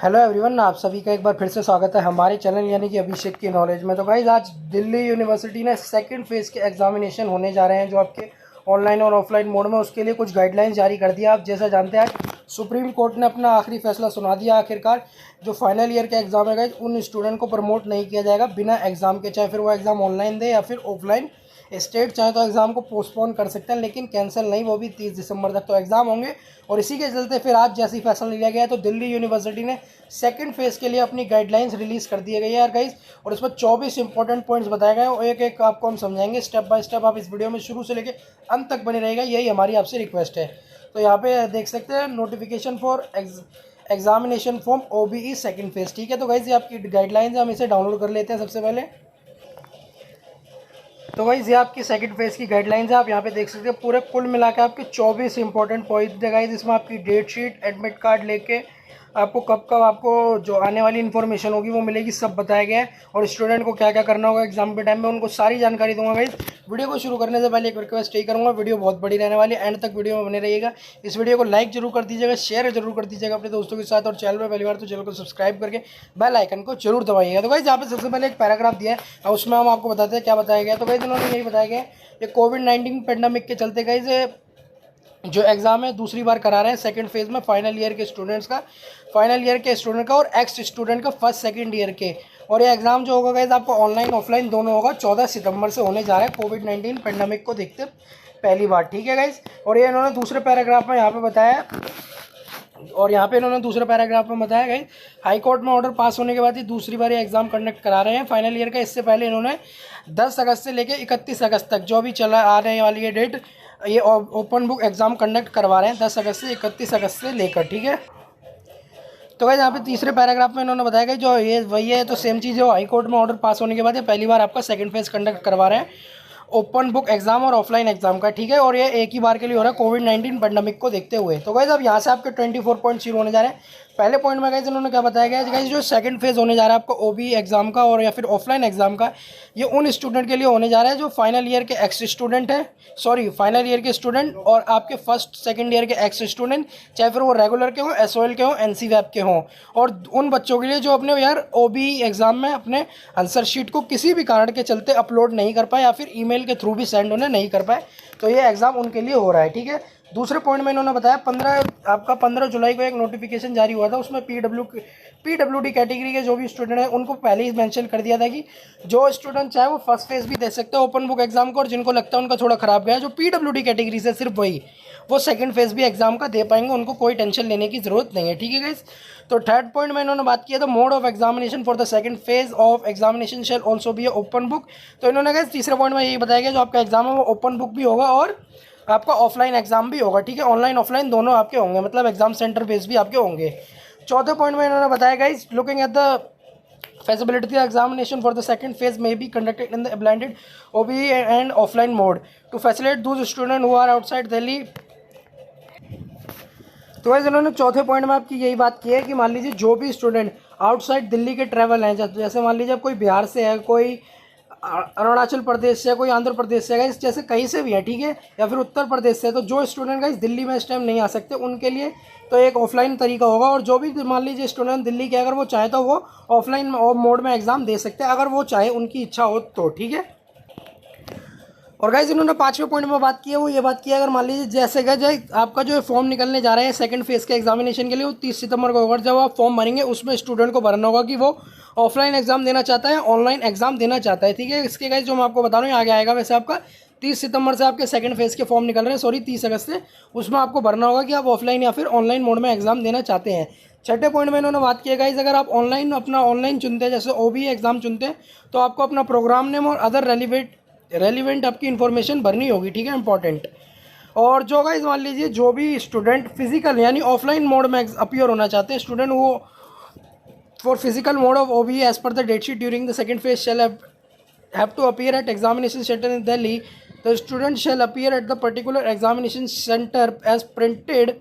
Hello everyone, आप सभी का एक बार फिर से स्वागत है हमारे चैनल यानी कि अभिषेक की नॉलेज में। तो गाइज आज दिल्ली यूनिवर्सिटी ने सेकंड फेज़ के एग्जामिनेशन होने जा रहे हैं जो आपके ऑनलाइन और ऑफलाइन मोड में। उसके लिए कुछ गाइडलाइंस जारी कर दिया। आप जैसा जानते हैं आज सुप्रीम कोर्ट ने अपना आखिरी फैसला सुना दिया। आखिरकार जो फाइनल ईयर का एग्ज़ाम है गाइज, उन स्टूडेंट को प्रमोट नहीं किया जाएगा बिना एग्ज़ाम के, चाहे फिर वो एग्ज़ाम ऑनलाइन दे या फिर ऑफलाइन। स्टेट चाहे तो एग्ज़ाम को पोस्टपोन कर सकते हैं लेकिन कैंसिल नहीं, वो भी 30 दिसंबर तक तो एग्ज़ाम होंगे। और इसी के चलते फिर आज जैसी फैसला लिया गया है तो दिल्ली यूनिवर्सिटी ने सेकंड फेज़ के लिए अपनी गाइडलाइंस रिलीज़ कर दिए गई है यार गाइस। और इसमें 24 इंपॉर्टेंट पॉइंट्स बताए गए हैं, एक एक आपको हम समझाएंगे स्टेप बाय स्टेप। आप इस वीडियो में शुरू से लेकर अंत तक बने रहेगा, यही हमारी आपसे रिक्वेस्ट है। तो यहाँ पे देख सकते हैं notification for examination form OBE second phase. ठीक है, तो गाइस ये आपकी गाइडलाइंस है, हम इसे डाउनलोड कर लेते हैं सबसे पहले। तो गाइस ये आपकी सेकंड फेज़ की गाइडलाइंस है। आप यहाँ पे देख सकते हैं पूरे कुल मिला के आपके 24 इंपॉर्टेंट पॉइंट है गाइस। इसमें आपकी डेट शीट, एडमिट कार्ड लेके आपको कब कब आपको जो आने वाली इन्फॉर्मेशन होगी वो मिलेगी, सब बताया गया है। और स्टूडेंट को क्या क्या करना होगा एग्जाम के टाइम में, उनको सारी जानकारी दूंगा गाइस। वीडियो को शुरू करने से पहले एक रिक्वेस्ट यही करूँगा, वीडियो बहुत बड़ी रहने वाली है, एंड तक वीडियो में बने रहिएगा। इस वीडियो को लाइक जरूर कर दीजिएगा, शेयर जरूर कर दीजिएगा अपने दोस्तों के साथ, और चैनल पर पहली बार तो चैनल को सब्सक्राइब करके बेल आइकन को जरूर दबाइएगा। तो गाइस यहाँ पे सबसे पहले एक पैराग्राफ दिया है और उसमें हम आपको बताते हैं क्या बताया गया है। तो गाइस इन्होंने यही बताया गया है, ये कोविड-19 पेंडेमिक के चलते गाइस जो एग्ज़ाम है दूसरी बार करा रहे हैं सेकंड फेज़ में फाइनल ईयर के स्टूडेंट्स का, फाइनल ईयर के स्टूडेंट का और एक्स स्टूडेंट का फर्स्ट सेकंड ईयर के। और ये एग्ज़ाम जो होगा गाइस आपको ऑनलाइन ऑफलाइन दोनों होगा, 14 सितंबर से होने जा रहा है कोविड-19 पेंडेमिक को देखते पहली बार। ठीक है गाइस, और ये इन्होंने दूसरे पैराग्राफ में यहाँ पे बताया, और यहाँ पे इन्होंने दूसरे पैराग्राफ में बताया गई हाई कोर्ट में ऑर्डर पास होने के बाद ही दूसरी बार ये एग्ज़ाम कंडक्ट करा रहे हैं फाइनल ईयर का। इससे पहले इन्होंने 10 अगस्त से लेकर 31 अगस्त तक जो भी चला आने वाली है डेट, ये ओपन बुक एग्ज़ाम कंडक्ट करवा रहे हैं 10 अगस्त से 31 अगस्त से लेकर। ठीक है, तो गाइस यहाँ पे तीसरे पैराग्राफ में इन्होंने बताया कि जो ये वही है, तो सेम चीज़ है, हाई कोर्ट में ऑर्डर पास होने के बाद ये पहली बार आपका सेकंड फेज़ कंडक्ट करवा रहे हैं ओपन बुक एग्जाम और ऑफलाइन एग्जाम का। ठीक है, और ये एक ही बार के लिए हो रहा है कोविड-19 पेंडेमिक को देखते हुए। तो गाइस अब यहाँ से आपके 24 पॉइंट शुरू होने जा रहे हैं। पहले पॉइंट में गाइस इन्होंने क्या बताया गया है गाइस, जो सेकंड फेज़ होने जा रहा है आपको OBE एग्जाम का और या फिर ऑफलाइन एग्जाम का, ये उन स्टूडेंट के लिए होने जा रहा है जो फाइनल ईयर के एक्स स्टूडेंट है, सॉरी फाइनल ईयर के स्टूडेंट और आपके फर्स्ट सेकंड ईयर के एक्स स्टूडेंट, चाहे फिर वो रेगुलर के हों, SOL के हों, NC-WEB के हों। और उन बच्चों के लिए जो अपने यार OBE एग्जाम में अपने आंसर शीट को किसी भी कारण के चलते अपलोड नहीं कर पाए या फिर ईमेल के थ्रू भी सेंड उन्हें नहीं कर पाए, तो ये एग्ज़ाम उनके लिए हो रहा है। ठीक है, दूसरे पॉइंट में इन्होंने बताया 15 जुलाई को एक नोटिफिकेशन जारी हुआ था, उसमें PWD कैटेगरी के जो भी स्टूडेंट हैं उनको पहले ही मेंशन कर दिया था कि जो स्टूडेंट चाहे वो फर्स्ट फेज़ भी दे सकते हैं ओपन बुक एग्जाम को, और जिनको लगता है उनका थोड़ा ख़राब गया, जो PWD कैटेगरी से सिर्फ वही वो सेकंड फेज़ भी एग्जाम का दे पाएंगे, उनको कोई टेंशन लेने की ज़रूरत नहीं है। ठीक है गाइस, तो थर्ड पॉइंट में इन्होंने बात किया था mode of examination for the second phase of examination shell also be open book. तो इन्होंने गाइस तीसरे पॉइंट में यही बताया गया जो आपका एग्जाम है वो ओपन बुक भी होगा और आपका ऑफलाइन एग्जाम भी होगा। ठीक है, ऑनलाइन ऑफलाइन दोनों आपके होंगे, मतलब एग्जाम सेंटर बेस भी आपके होंगे। चौथे पॉइंट में इन्होंने बताया guys looking at the feasibility of examination for the second phase may be conducted in the blended OBE and offline mode to facilitate those students who are outside Delhi। तो वैसे इन्होंने चौथे पॉइंट में आपकी यही बात की है कि मान लीजिए जो भी स्टूडेंट आउटसाइड दिल्ली के ट्रैवल हैं, जैसे मान लीजिए कोई बिहार से है, कोई अरुणाचल प्रदेश से, कोई आंध्र प्रदेश से है, जैसे कहीं से भी है, ठीक है, या फिर उत्तर प्रदेश से है, तो जो स्टूडेंट गाइस दिल्ली में इस टाइम नहीं आ सकते उनके लिए तो एक ऑफलाइन तरीका होगा। और जो भी मान लीजिए स्टूडेंट दिल्ली के अगर वो चाहे तो वो ऑफलाइन मोड में एग्ज़ाम दे सकते हैं, अगर वो चाहे, उनकी इच्छा हो तो। ठीक है, और गाइस इन्होंने पाँचवें पॉइंट में बात की है, वो ये बात की है अगर मान लीजिए जैसे गए आपका जो फॉर्म निकलने जा रहे हैं सेकंड फेज़ के एग्जामिनेशन के लिए वो 30 सितंबर को होगा। जब आप फॉर्म भरेंगे उसमें स्टूडेंट को भरना होगा कि वो ऑफलाइन एग्जाम देना चाहता है, ऑनलाइन एग्जाम देना चाहता है। ठीक है, इसके गाइस जो मैं आपको बता रहा हूँ आगे आएगा। वैसे आपका 30 सितंबर से आपके सेकंड फेज़ के फॉर्म निकल रहे हैं, सॉरी 30 अगस्त से, उसमें आपको भरना होगा कि आप ऑफलाइन या फिर ऑनलाइन मोड में एग्जाम देना चाहते हैं। छठे पॉइंट में इन्होंने बात की है गाइस अगर आप ऑनलाइन चुनते हैं, जैसे OBE एग्जाम चुनते हैं, तो आपको अपना प्रोग्राम नेम और अदर रेलिवेंट आपकी इन्फॉर्मेशन भरनी होगी। ठीक है, इंपॉर्टेंट। और जो गाइस मान लीजिए जो भी स्टूडेंट फिजिकल यानी ऑफलाइन मोड में अपीयर होना चाहते हैं, स्टूडेंट वो for physical mode of OBE as per the date sheet during the second phase shall have to appear at examination center in Delhi. The student shall appear at the particular examination center as printed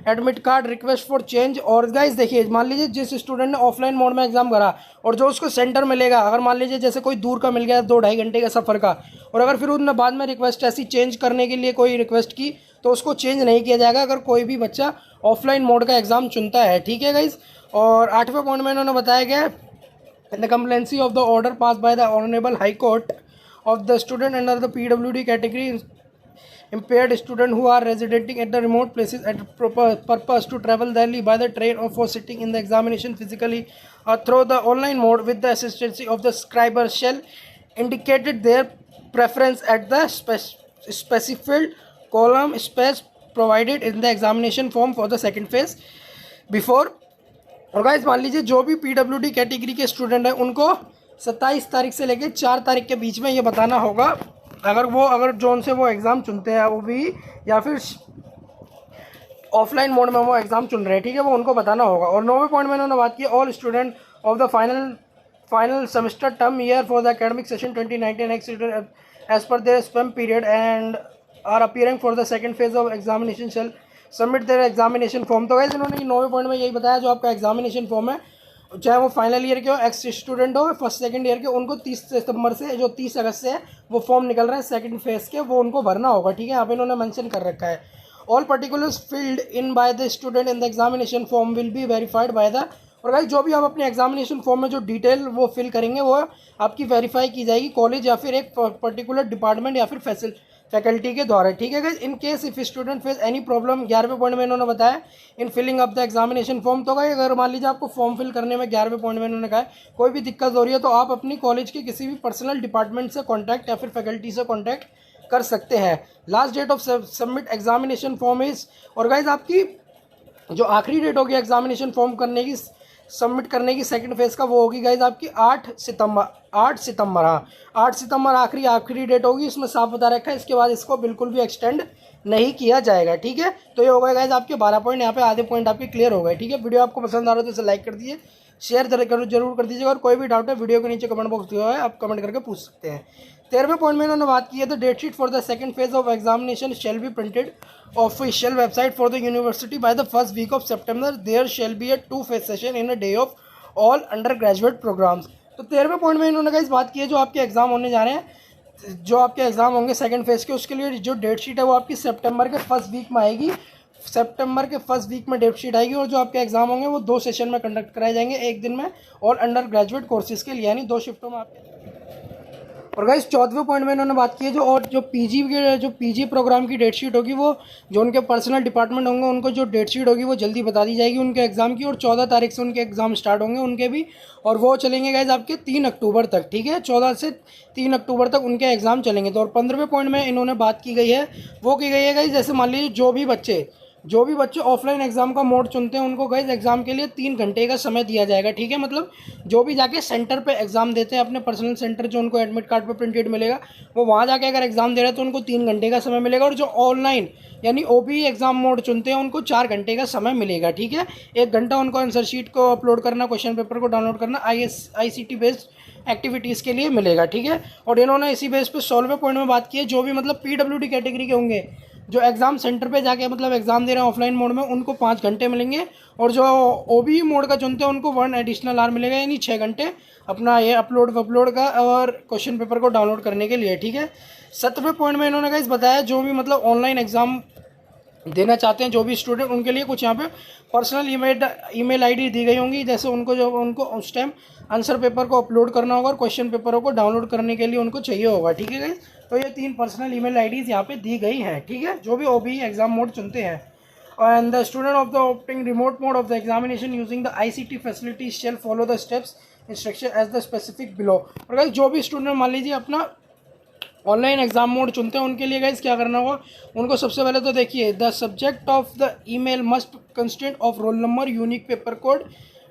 admit card request for change. और guys देखिए मान लीजिए जिस student ने offline mode में exam करा और जो उसको सेंटर मिलेगा, अगर मान लीजिए जैसे कोई दूर का मिल गया 2-2.5 घंटे का सफ़र का, और अगर फिर उन्होंने बाद में रिक्वेस्ट ऐसी चेंज करने के लिए कोई रिक्वेस्ट की तो उसको चेंज नहीं किया जाएगा अगर कोई भी बच्चा ऑफलाइन मोड का एग्ज़ाम चुनता है। ठीक है गाइस, और 8वें पॉइंट में इन्होंने बताया गया in the compliance of the order passed by the honourable high court of the student under the PWD category, impaired student who are residing at the remote places at proper purpose to travel daily by the train or for sitting in the examination physically or through the online mode with the assistance of the scriber shall indicated their preference at the specified column space provided in the examination form for the second phase before। और guys मान लीजिए जो भी PWD category के student हैं उनको 27 तारीख से लेकर 4 तारीख के बीच में ये बताना होगा, अगर जोन से वो एग्ज़ाम चुनते हैं वो भी, या फिर ऑफलाइन मोड में वो एग्ज़ाम चुन रहे हैं, ठीक है, वो उनको बताना होगा। और 9वें पॉइंट में उन्होंने बात की all student of the final semester term year for the academic session 2019 as per their span period and are appearing for the second phase of examination shall submit their examination form. तो guys इन्होंने 9वें point में यही बताया, जो आपका examination form है चाहे वो फाइनल ईयर के हो, एक्स स्टूडेंट हो, फर्स्ट सेकंड ईयर के, उनको 30 सितंबर से जो 30 अगस्त से है वो फॉर्म निकल रहा है सेकंड फेज के, वो उनको भरना होगा, ठीक है। यहाँ पे इन्होंने मेंशन कर रखा है all particulars field in by the student in the examination form will be verified by the. और गाइस जो भी आप अपने एग्जामिनेशन फॉर्म में जो डिटेल वो फिल करेंगे वो आपकी वेरीफाई की जाएगी कॉलेज या फिर एक पर्टिकुलर डिपार्टमेंट या फिर फैकल्टी के द्वारा, ठीक है guys. In case if student face any problem, 11वें पॉइंट में इन्होंने बताया in filling up the examination form. तो गाइस अगर मान लीजिए आपको फॉर्म फिल करने में 11वें पॉइंट में इन्होंने कहा कोई भी दिक्कत हो रही है तो आप अपनी कॉलेज के किसी भी पर्सनल डिपार्टमेंट से कॉन्टैक्ट या फिर फैकल्टी से कॉन्टैक्ट कर सकते हैं। Last date of submit examination form is, और गाइस आपकी जो आखिरी डेट होगी एग्जामिनेशन फॉर्म करने की, सबमिट करने की सेकंड फेज का, वो होगी गाइज आपकी 8 सितंबर। हाँ 8 सितंबर आखिरी डेट होगी, इसमें साफ बता रखा है। इसके बाद इसको बिल्कुल भी एक्सटेंड नहीं किया जाएगा, ठीक है। तो ये हो गए गाइज आपके 12 पॉइंट, यहाँ पे आधे पॉइंट आपके क्लियर हो गए, ठीक है। वीडियो आपको पसंद आ रहा है तो इसे लाइक कर दीजिए, शेयर जरूर कर दीजिएगा, और कोई भी डाउट है वीडियो के नीचे कमेंट बॉक्स दिया हुआ है, आप कमेंट करके पूछ सकते हैं। 13वें पॉइंट में इन्होंने बात की है the date sheet for the second phase of examination shall be printed official website for the university by the first week of September. There shall be a 2 phase session in a day of all undergraduate programs. तो 13वें point में इन्होंने इस बात की है जो आपके एग्जाम होने जा रहे हैं, जो आपके एग्जाम होंगे सेकंड फेज के, उसके लिए जो डेट शीट है वो आपकी सितंबर के फर्स्ट वीक में आएगी। सितंबर के फर्स्ट वीक में डेट शीट आएगी, और जो आपके एग्जाम होंगे वो 2 सेशन में कंडक्ट कराए जाएंगे, एक दिन में और अंडर ग्रेजुएट कोर्सेज के लिए, यानी 2 शिफ्टों में आपके। और गाइस 14वें पॉइंट में इन्होंने बात की है जो पीजी प्रोग्राम की डेट शीट होगी, वो जो उनके पर्सनल डिपार्टमेंट होंगे उनको जो डेट शीट होगी वो जल्दी बता दी जाएगी उनके एग्ज़ाम की, और 14 तारीख से उनके एग्ज़ाम स्टार्ट होंगे उनके भी, और वो चलेंगे गाइस आपके 3 अक्टूबर तक, ठीक है। 14 से 3 अक्टूबर तक उनके एग्ज़ाम चलेंगे। तो और 15वें पॉइंट में इन्होंने बात की गई है, वो की गई है गाइस, जैसे मान लीजिए जो भी बच्चे ऑफलाइन एग्जाम का मोड चुनते हैं उनको गाइस एग्जाम के लिए 3 घंटे का समय दिया जाएगा, ठीक है। मतलब जो भी जाके सेंटर पे एग्जाम देते हैं, अपने पर्सनल सेंटर जो उनको एडमिट कार्ड पे प्रिंटेड मिलेगा, वो वहाँ जाके अगर एग्जाम दे रहे हैं तो उनको 3 घंटे का समय मिलेगा। और जो ऑनलाइन यानी ओबी एग्जाम मोड चुनते हैं उनको 4 घंटे का समय मिलेगा, ठीक है। 1 घंटा उनको आंसर शीट को अपलोड करना, क्वेश्चन पेपर को डाउनलोड करना, ICT बेस्ड एक्टिविटीज़ के लिए मिलेगा, ठीक है। और इन्होंने इसी बेस पे 16वें पॉइंट में बात की है, जो भी मतलब PWD कैटेगरी के होंगे जो एग्ज़ाम सेंटर पे जाके मतलब एग्ज़ाम दे रहे हैं ऑफलाइन मोड में, उनको 5 घंटे मिलेंगे, और जो OBE मोड का चुनते हैं उनको 1 एडिशनल आवर मिलेगा, यानी 6 घंटे अपना ये अपलोड का और क्वेश्चन पेपर को डाउनलोड करने के लिए, ठीक है। 17वें पॉइंट में इन्होंने गाइस बताया जो भी मतलब ऑनलाइन एग्ज़ाम देना चाहते हैं जो भी स्टूडेंट, उनके लिए कुछ यहाँ पे पर्सनल ईमेल आईडी दी गई होंगी, जैसे उनको उस टाइम आंसर पेपर को अपलोड करना होगा और क्वेश्चन पेपरों को डाउनलोड करने के लिए उनको चाहिए होगा, ठीक है गाइस। तो ये 3 पर्सनल ईमेल आईडीज़ यहाँ पे दी गई हैं, ठीक है, जो भी OBE एग्जाम मोड चुनते हैं। And the student of the opting remote mode of the examination using the ICT facilities shall follow the steps instruction as the specific below. और गाइस जो भी स्टूडेंट मान लीजिए अपना ऑनलाइन एग्जाम मोड चुनते हैं उनके लिए गाइस क्या करना होगा, उनको सबसे पहले तो देखिए the subject of the email must constant of roll number, unique paper code,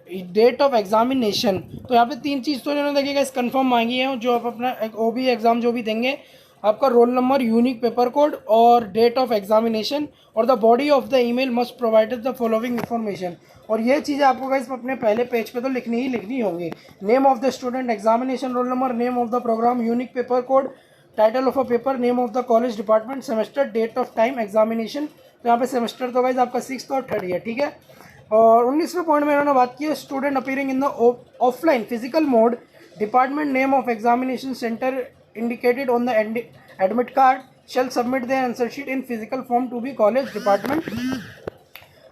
date of examination. तो यहाँ पे 3 चीज़ तो इन्होंने देखिए गाइस कंफर्म मांगी है, जो आप अपना OBE एग्जाम जो भी देंगे, आपका role number, unique paper code और डेट ऑफ एग्जामिनेशन, और the body of the email must provided the following information. और ये चीज़ें आपको गाइस अपने पहले पेज पे तो लिखनी होंगी। Name of the student, examination roll number, name of the program, unique paper code, title of a paper, name of the college department, semester, date of time examination. तो यहाँ पे सेमेस्टर तो गाइस आपका 6th और 3rd year, ठीक है। और 19वें point में इन्होंने बात की है student appearing in the offline physical mode, department name of examination center indicated on the admit card shall submit the answer sheet in physical form to be college department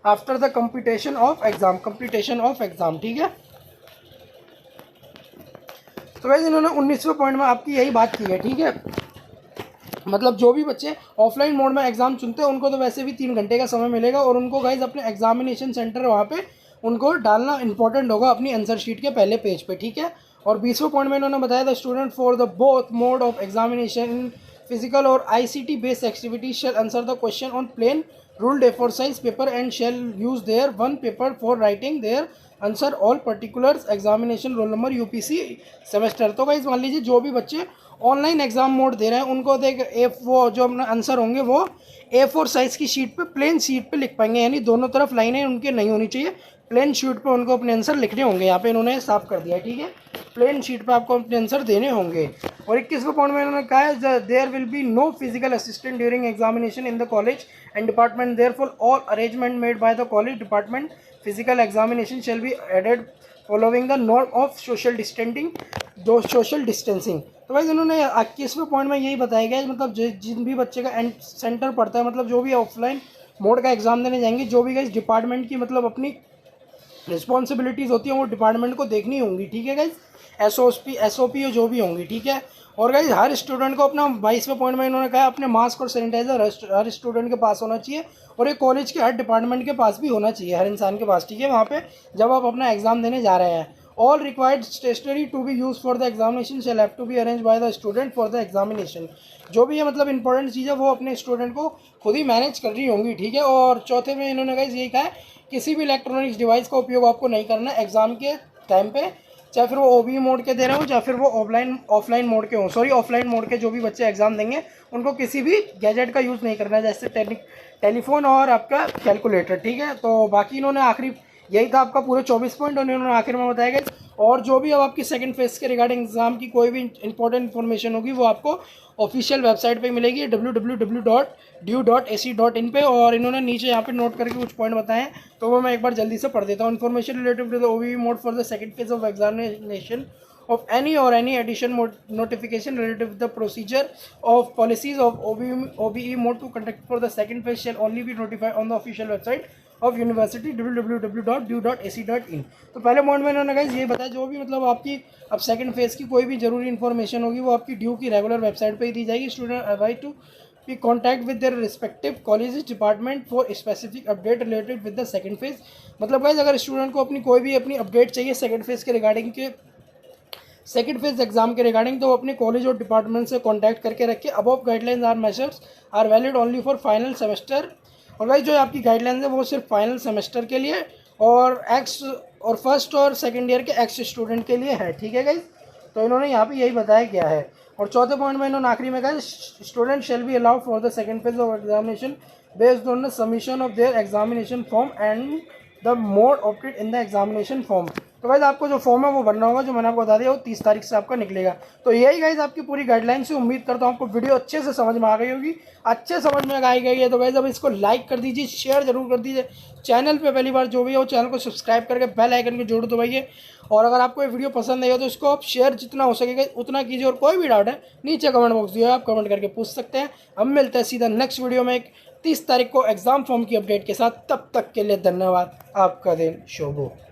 after the completion of exam, ठीक है। तो वैसे इन्होंने 19वें point में आपकी यही बात की है, ठीक है। मतलब जो भी बच्चे ऑफलाइन मोड में एग्जाम चुनते हैं उनको तो वैसे भी 3 घंटे का समय मिलेगा, और उनको गाइज अपने एग्जामिनेशन सेंटर वहाँ पे उनको डालना इंपॉर्टेंट होगा अपनी आंसर शीट के पहले पेज पे, ठीक है। और 20वें पॉइंट में इन्होंने बताया, the student for the both mode of examination physical और ICT based activity shall answer the question on plain ruled A4 size paper and shall use their one paper for writing their answer all particulars examination roll number UPC semester. तो guys मान लीजिए जो भी बच्चे online exam mode दे रहे हैं उनको देख वो जो अपना आंसर होंगे वो A4 साइज़ की शीट पे, प्लेन शीट पे लिख पाएंगे, यानी दोनों तरफ लाइनें उनके नहीं होनी चाहिए, प्लेन शीट पे उनको अपने आंसर लिखने होंगे। यहाँ पे इन्होंने साफ कर दिया, ठीक है, प्लेन शीट पे आपको अपने आंसर देने होंगे। और 21वें पॉइंट में इन्होंने कहा है, there will be no physical assistant during examination in the college and department, therefore all arrangement made by the college department physical examination shall be added following the norm of social distancing. तो भाई इन्होंने 21वें point में यही बताया गया है, मतलब जिन भी बच्चे का एंड सेंटर पड़ता है, मतलब जो भी ऑफलाइन मोड का एग्जाम देने जाएंगे, जो भी गाइस डिपार्टमेंट की मतलब अपनी रिस्पॉन्सिबिलिटीज़ होती हैं वो डिपार्टमेंट को देखनी होंगी, ठीक है गाइज, SOP जो भी होंगी, ठीक है। और गाइज हर स्टूडेंट को अपना 22वें पॉइंट में इन्होंने कहा अपने मास्क और सैनिटाइजर हर स्टूडेंट के पास होना चाहिए, और ये कॉलेज के हर डिपार्टमेंट के पास भी होना चाहिए, हर इंसान के पास, ठीक है, वहाँ पे जब आप अपना एग्जाम देने जा रहे हैं। All required stationery to be use for the examination shall have to be arrange by the student for the examination. जो भी है मतलब इंपॉर्टेंट चीज़ है वो अपने स्टूडेंट को खुद ही मैनेज करनी होंगी, ठीक है। और चौथे में इन्होंने गाइस यही कहा है, किसी भी इलेक्ट्रॉनिक्स डिवाइस का उपयोग आपको नहीं करना है एग्जाम के टाइम पे, चाहे फिर वो OBE मोड के दे रहे हो, चाहे फिर वो ऑफलाइन मोड के हों, ऑफलाइन मोड के जो भी बच्चे एग्जाम देंगे उनको किसी भी गैजेट का यूज़ नहीं करना है, जैसे टेलीफोन और आपका कैलकुलेटर, ठीक है। तो बाकी इन्होंने आखिरी यही था आपका पूरे 24 पॉइंट, और इन्होंने आखिर में बताया गया। और जो भी अब आपकी सेकंड फेज के रिगार्डिंग एग्जाम की कोई भी इंपॉर्टेंट इन्फॉर्मेशन होगी वो आपको ऑफिशियल वेबसाइट पे मिलेगी www.due.ac.in पे। और इन्होंने नीचे यहाँ पे नोट करके कुछ पॉइंट बताए हैं, तो वो मैं एक बार जल्दी से पढ़ देता हूँ। Information related to the OBE mode for the second phase of examination of any or any addition notification related with the procedure of policies of OBE mode to conduct for the second phase shall only be notified on the official website of university www.due.ac.in। तो पहले mode में इन्होंने guys ये बताया, जो भी मतलब आपकी अब सेकंड फेज की कोई भी जरूरी इन्फॉर्मेशन होगी वो आपकी ड्यू की रेगुलर वेबसाइट पे ही दी जाएगी। स्टूडेंट अवाइड to be contact with their respective colleges department for specific update related with the second phase। मतलब गाइस अगर स्टूडेंट को अपनी कोई भी अपनी अपडेट चाहिए सेकंड फेज के रिगार्डिंग के सेकंड फेज एग्जाम के रिगार्डिंग, तो अपने कॉलेज और डिपार्टमेंट से कांटेक्ट करके रखिए। Above guidelines are measures are valid only for final semester. और भाई जो आपकी गाइडलाइंस है वो सिर्फ फाइनल सेमेस्टर के लिए और फर्स्ट और सेकंड ईयर के एक्स स्टूडेंट के लिए है, ठीक है गाइज। तो इन्होंने यहाँ पे यही बताया गया है। और चौथे पॉइंट में इन्होंने आखिरी में कहा, student shall be allowed for the second phase of examination based on the submission of their examination form and the mode opted in the examination form. तो गाइज आपको जो फॉर्म है वो भरना होगा, जो मैंने आपको बता दिया वो 30 तारीख से आपका निकलेगा। तो यही गाइज आपकी पूरी गाइडलाइन से, उम्मीद करता हूँ आपको वीडियो अच्छे से समझ में आ गई होगी, अच्छे समझ में आई गई है। तो गाइज अब इसको लाइक कर दीजिए, शेयर जरूर कर दीजिए, चैनल पे पहली बार जो भी हो चैनल को सब्सक्राइब करके बेल आइकन को जरूर दबाइए। और अगर आपको ये वीडियो पसंद आई हो तो इसको आप शेयर जितना हो सकेगा उतना कीजिए। और कोई भी डाउट है नीचे कमेंट बॉक्स दिया है, आप कमेंट करके पूछ सकते हैं। हम मिलते हैं सीधा नेक्स्ट वीडियो में 30 तारीख को एग्जाम फॉर्म की अपडेट के साथ। तब तक के लिए धन्यवाद, आपका दिन शुभ हो।